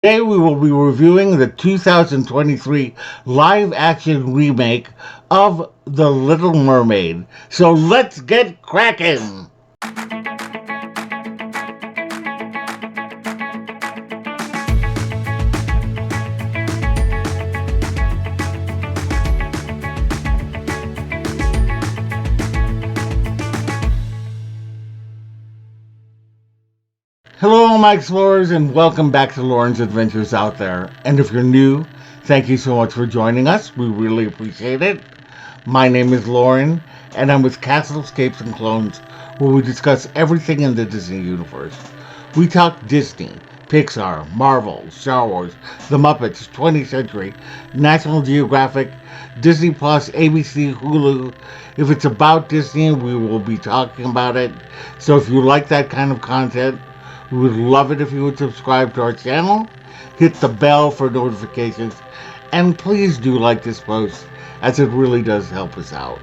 Today we will be reviewing the 2023 live-action remake of The Little Mermaid. So let's get cracking! Hello, my explorers, and welcome back to Loren's Adventures Out There. And if you're new, thank you so much for joining us. We really appreciate it. My name is Loren, and I'm with Castlescapes and Clones, where we discuss everything in the Disney universe. We talk Disney, Pixar, Marvel, Star Wars, The Muppets, 20th Century, National Geographic, Disney Plus, ABC, Hulu. If it's about Disney, we will be talking about it. So if you like that kind of content, we would love it if you would subscribe to our channel, hit the bell for notifications, and please do like this post, as it really does help us out.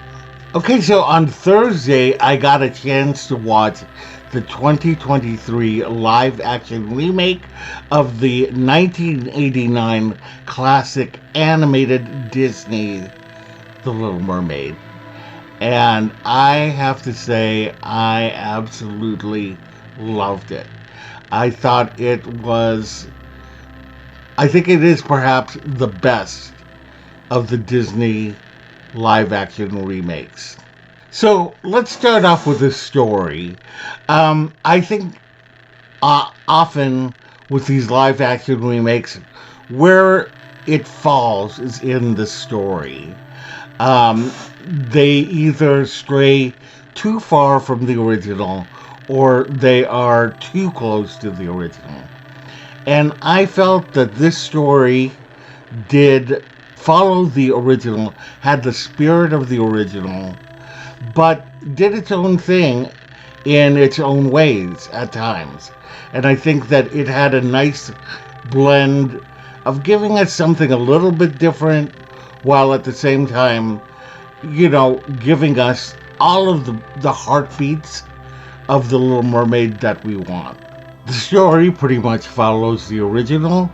Okay, so on Thursday, I got a chance to watch the 2023 live-action remake of the 1989 classic animated Disney, The Little Mermaid. And I have to say, I absolutely loved it. I thought I think it is perhaps the best of the Disney live action remakes. So let's start off with the story. I think often with these live action remakes, where it falls is in the story. They either stray too far from the original or they are too close to the original. And I felt that this story did follow the original, had the spirit of the original, but did its own thing in its own ways at times. And I think that it had a nice blend of giving us something a little bit different while at the same time, giving us all of the heartbeats of the Little Mermaid that we want. The story pretty much follows the original.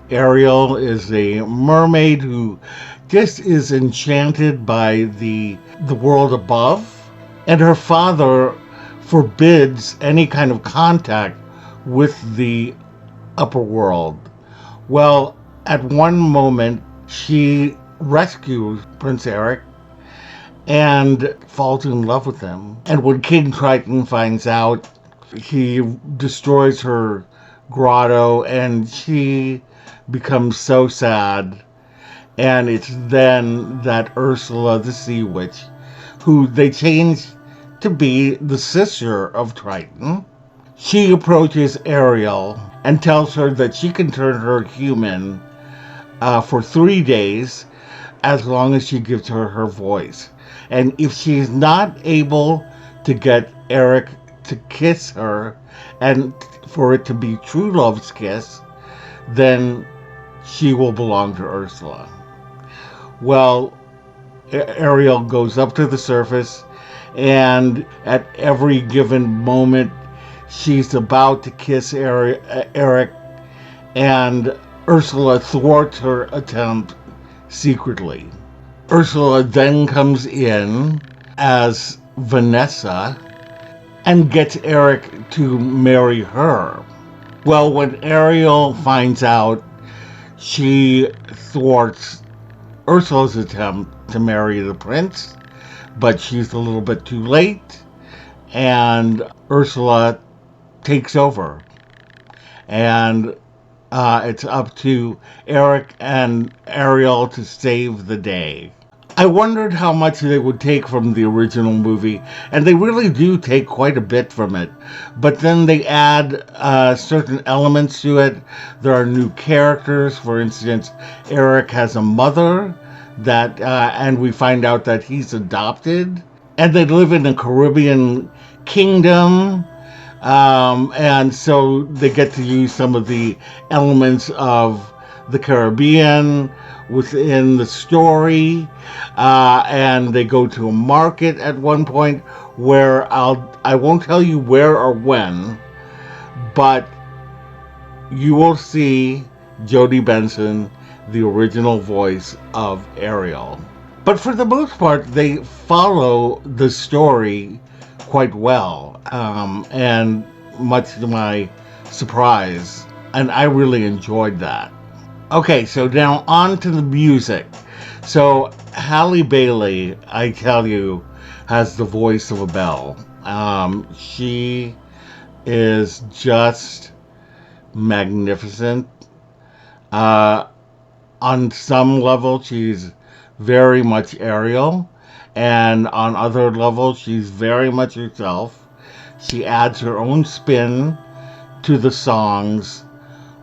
Ariel is a mermaid who just is enchanted by the world above, and her father forbids any kind of contact with the upper world. Well, at one moment, she rescues Prince Eric and falls in love with him. And when King Triton finds out, he destroys her grotto and she becomes so sad. And it's then that Ursula, the sea witch, who they change to be the sister of Triton, she approaches Ariel and tells her that she can turn her human for 3 days as long as she gives her her voice. And if she's not able to get Eric to kiss her and for it to be true love's kiss, then she will belong to Ursula. Well, Ariel goes up to the surface, and at every given moment, she's about to kiss Eric, and Ursula thwarts her attempt secretly. Ursula then comes in as Vanessa and gets Eric to marry her. Well, when Ariel finds out, she thwarts Ursula's attempt to marry the prince, but she's a little bit too late, and Ursula takes over. And it's up to Eric and Ariel to save the day. I wondered how much they would take from the original movie, and they really do take quite a bit from it. But then they add certain elements to it. There are new characters. For instance, Eric has a mother and we find out that he's adopted, and they live in a Caribbean kingdom. And so they get to use some of the elements of the Caribbean within the story. And they go to a market at one point where I won't tell you where or when, but you will see Jodie Benson, the original voice of Ariel. But for the most part, they follow the story quite well, and much to my surprise, and I really enjoyed that. Okay, so now on to the music. So Halle Bailey, I tell you, has the voice of a bell. She is just magnificent. Uh, on some level, she's very much Ariel, and on other levels, she's very much herself. She adds her own spin to the songs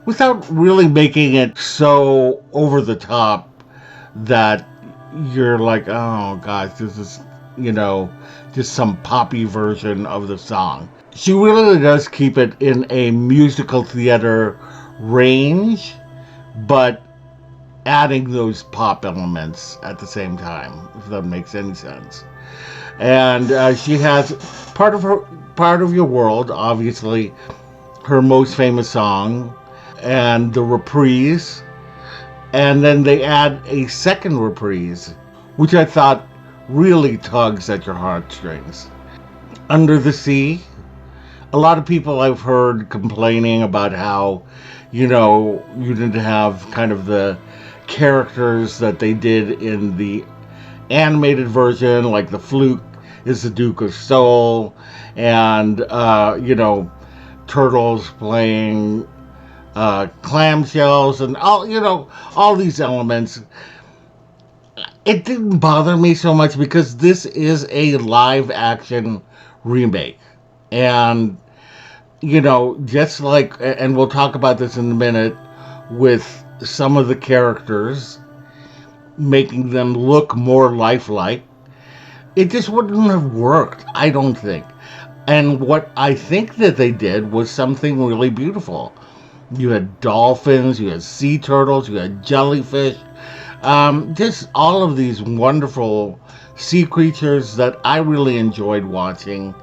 without really making it so over the top that you're like, oh gosh, this is, you know, just some poppy version of the song. She really does keep it in a musical theater range, but adding those pop elements at the same time, if that makes any sense. And she has part of her part of your world, obviously, her most famous song, and the reprise, and then they add a second reprise, which I thought really tugs at your heartstrings. Under the Sea, a lot of people I've heard complaining about how, you didn't have kind of the characters that they did in the animated version, like the flute is the Duke of Soul, and, turtles playing clamshells and all these elements. It didn't bother me so much because this is a live action remake. And, just like, and we'll talk about this in a minute, with some of the characters, making them look more lifelike, it just wouldn't have worked, I don't think. And what I think that they did was something really beautiful. You had dolphins, you had sea turtles, you had jellyfish, just all of these wonderful sea creatures that I really enjoyed watching.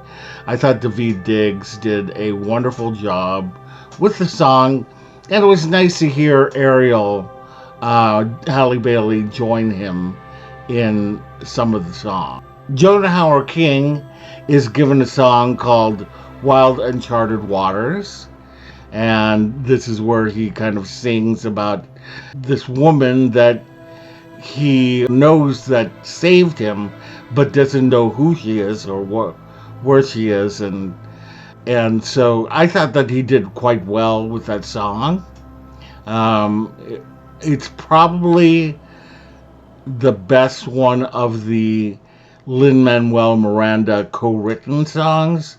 I thought Daveed Diggs did a wonderful job with the song, and it was nice to hear Ariel, Halle Bailey, join him in some of the song. Jonah Howard King is given a song called Wild Uncharted Waters, and this is where he kind of sings about this woman that he knows that saved him, but doesn't know who she is or where she is, and so I thought that he did quite well with that song. It's probably the best one of the Lin-Manuel Miranda co-written songs.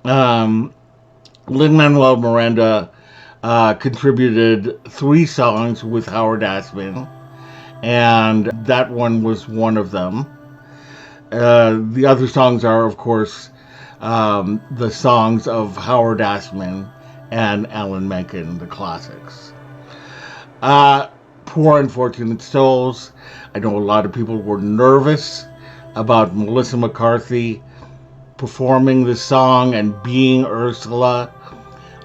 Um, Lin-Manuel Miranda contributed 3 songs with Howard Ashman, and that one was one of them. The other songs are, of course, the songs of Howard Ashman and Alan Menken, the classics. Poor Unfortunate Souls. I know a lot of people were nervous about Melissa McCarthy performing the song and being Ursula.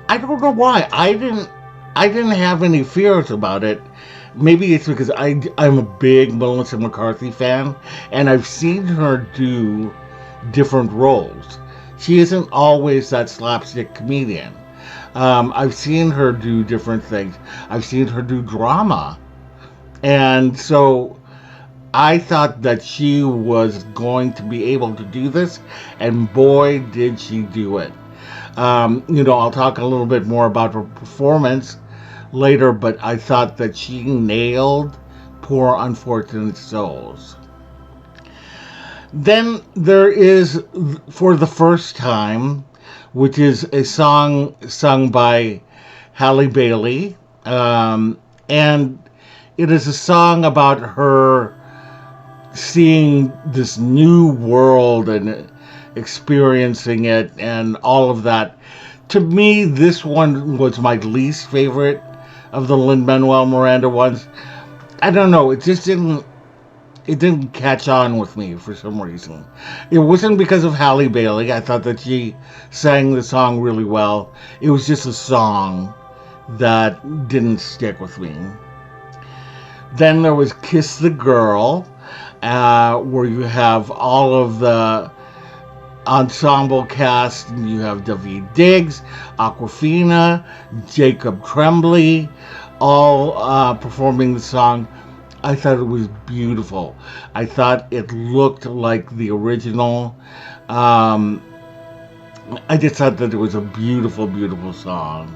I don't know why. I didn't have any fears about it. Maybe it's because I'm a big Melissa McCarthy fan, and I've seen her do different roles. She isn't always that slapstick comedian. I've seen her do different things. I've seen her do drama. And so I thought that she was going to be able to do this, and boy, did she do it. I'll talk a little bit more about her performance later, but I thought that she nailed Poor Unfortunate Souls. Then there is, For the First Time, which is a song sung by Halle Bailey, and it is a song about her seeing this new world and experiencing it and all of that. To me, this one was my least favorite of the Lin-Manuel Miranda ones. I don't know, it didn't catch on with me for some reason. It wasn't because of Halle Bailey. I thought that she sang the song really well. It was just a song that didn't stick with me. Then there was Kiss the Girl, where you have all of the ensemble cast. You have Daveed Diggs, Aquafina, Jacob Tremblay, all performing the song. I thought it was beautiful. I thought it looked like the original. Um, I just thought that it was a beautiful, beautiful song.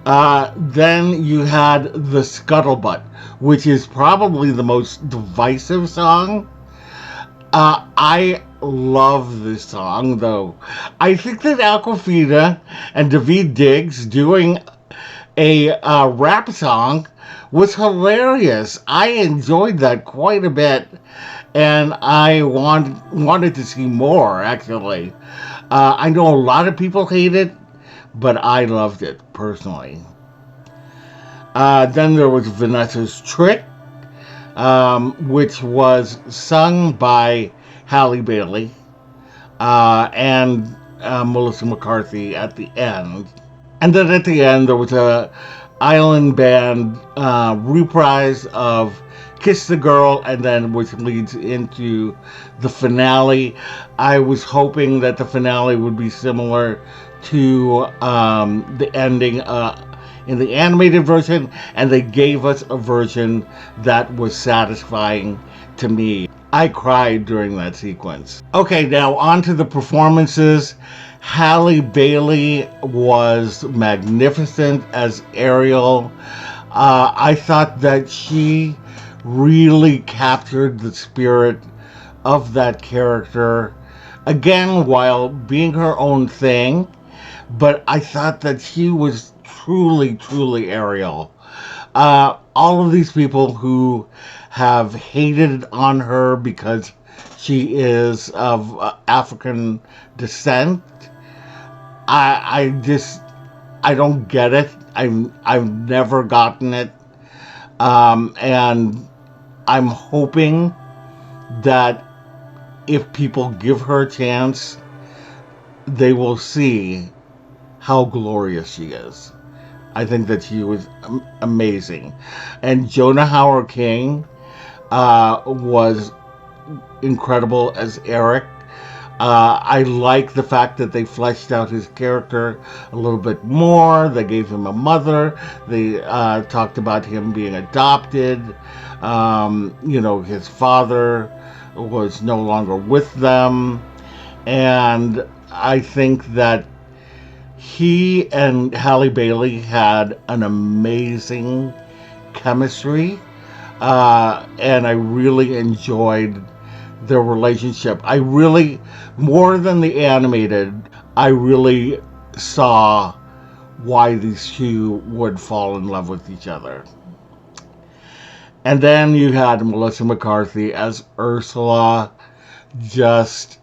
Then you had the Scuttlebutt, which is probably the most divisive song. I love this song, though. I think that Aquafina and Daveed Diggs doing a rap song was hilarious. I enjoyed that quite a bit, and I wanted to see more, actually. I know a lot of people hate it, but I loved it personally. Then there was Vanessa's Trick, which was sung by Halle Bailey and Melissa McCarthy at the end. And then at the end, there was a island band reprise of Kiss the Girl, and then which leads into the finale. I was hoping that the finale would be similar to the ending in the animated version, and they gave us a version that was satisfying to me. I cried during that sequence. Okay, now on to the performances. Halle Bailey was magnificent as Ariel. I thought that she really captured the spirit of that character. Again, while being her own thing, but I thought that she was truly, truly Ariel. All of these people who have hated on her because she is of African descent, I don't get it. I've never gotten it, and I'm hoping that if people give her a chance, they will see how glorious she is. I think that she was amazing. And Jonah Howard King was incredible as Eric. I like the fact that they fleshed out his character a little bit more. They gave him a mother. They talked about him being adopted. His father was no longer with them. And I think that he and Halle Bailey had an amazing chemistry, and I really enjoyed their relationship. I really, more than the animated, I really saw why these two would fall in love with each other. And then you had Melissa McCarthy as Ursula, just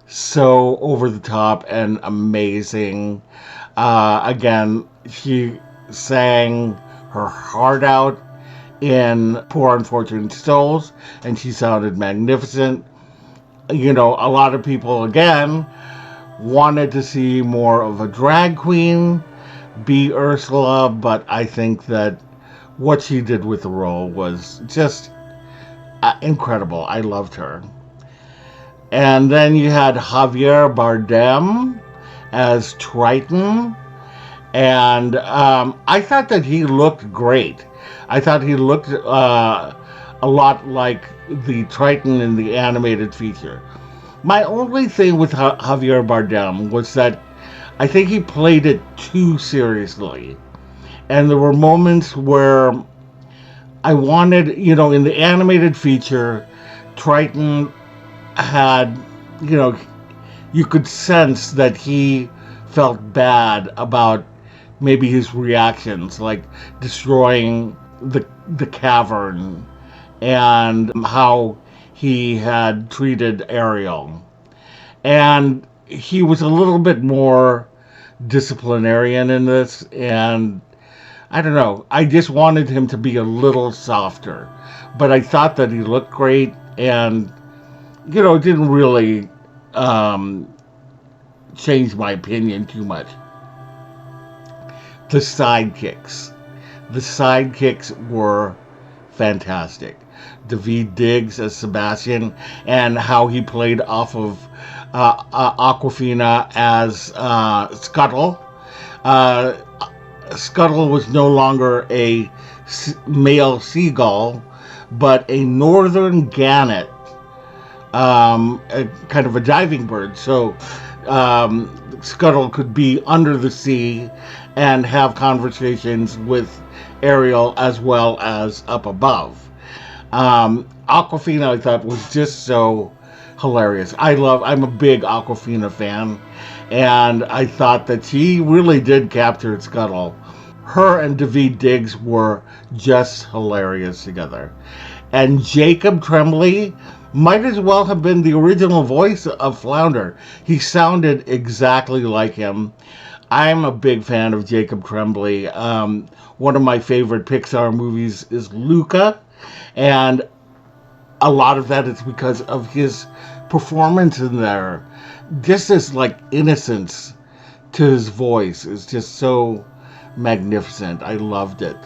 so over the top and amazing. Again, she sang her heart out in Poor Unfortunate Souls, and she sounded magnificent. A lot of people, again, wanted to see more of a drag queen be Ursula, but I think that what she did with the role was just incredible. I loved her. And then you had Javier Bardem as Triton. And I thought that he looked great. I thought he looked a lot like the Triton in the animated feature. My only thing with Javier Bardem was that I think he played it too seriously. And there were moments where I wanted, in the animated feature, Triton had, you could sense that he felt bad about maybe his reactions, like destroying the cavern and how he had treated Ariel. And he was a little bit more disciplinarian in this, and I don't know, I just wanted him to be a little softer. But I thought that he looked great, and it didn't really change my opinion too much. the sidekicks. The sidekicks were fantastic. David Diggs as Sebastian, and how he played off of Aquafina as Scuttle. Uh, Scuttle was no longer a male seagull, but a northern gannet, a kind of a diving bird. So Scuttle could be under the sea and have conversations with Ariel as well as up above. Aquafina, I thought, was just so hilarious. I'm a big Aquafina fan, and I thought that she really did capture Scuttle. Her and David Diggs were just hilarious together. And Jacob Tremblay might as well have been the original voice of Flounder. He sounded exactly like him. I'm a big fan of Jacob Tremblay. One of my favorite Pixar movies is Luca, and a lot of that is because of his performance in there. Just this like innocence to his voice is just so magnificent. I loved it.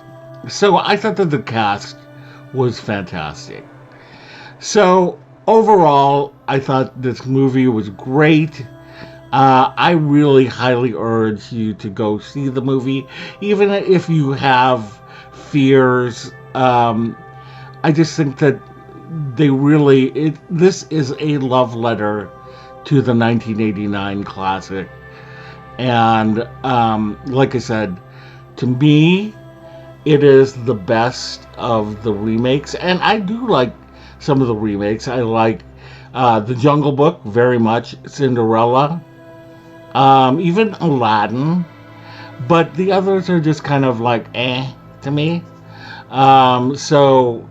So I thought that the cast was fantastic. So overall, I thought this movie was great. I really highly urge you to go see the movie, even if you have fears. I just think that this is a love letter to the 1989 classic. And like I said, to me, it is the best of the remakes. And I do like some of the remakes. I like The Jungle Book very much, Cinderella, even Aladdin. But the others are just kind of like to me. So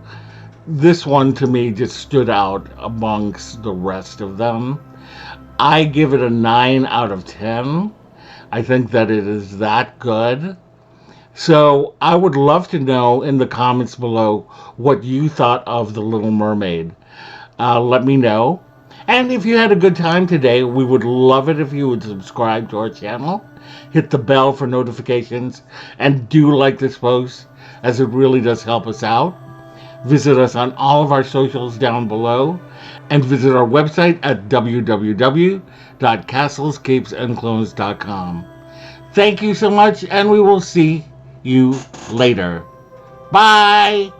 this one to me just stood out amongst the rest of them. I give it a 9 out of 10. I think that it is that good. So I would love to know in the comments below what you thought of The Little Mermaid. Let me know. And if you had a good time today, we would love it if you would subscribe to our channel, hit the bell for notifications, and do like this post, as it really does help us out. Visit us on all of our socials down below, and visit our website at www.castlescapesandclones.com. Thank you so much, and we will see you later. Bye!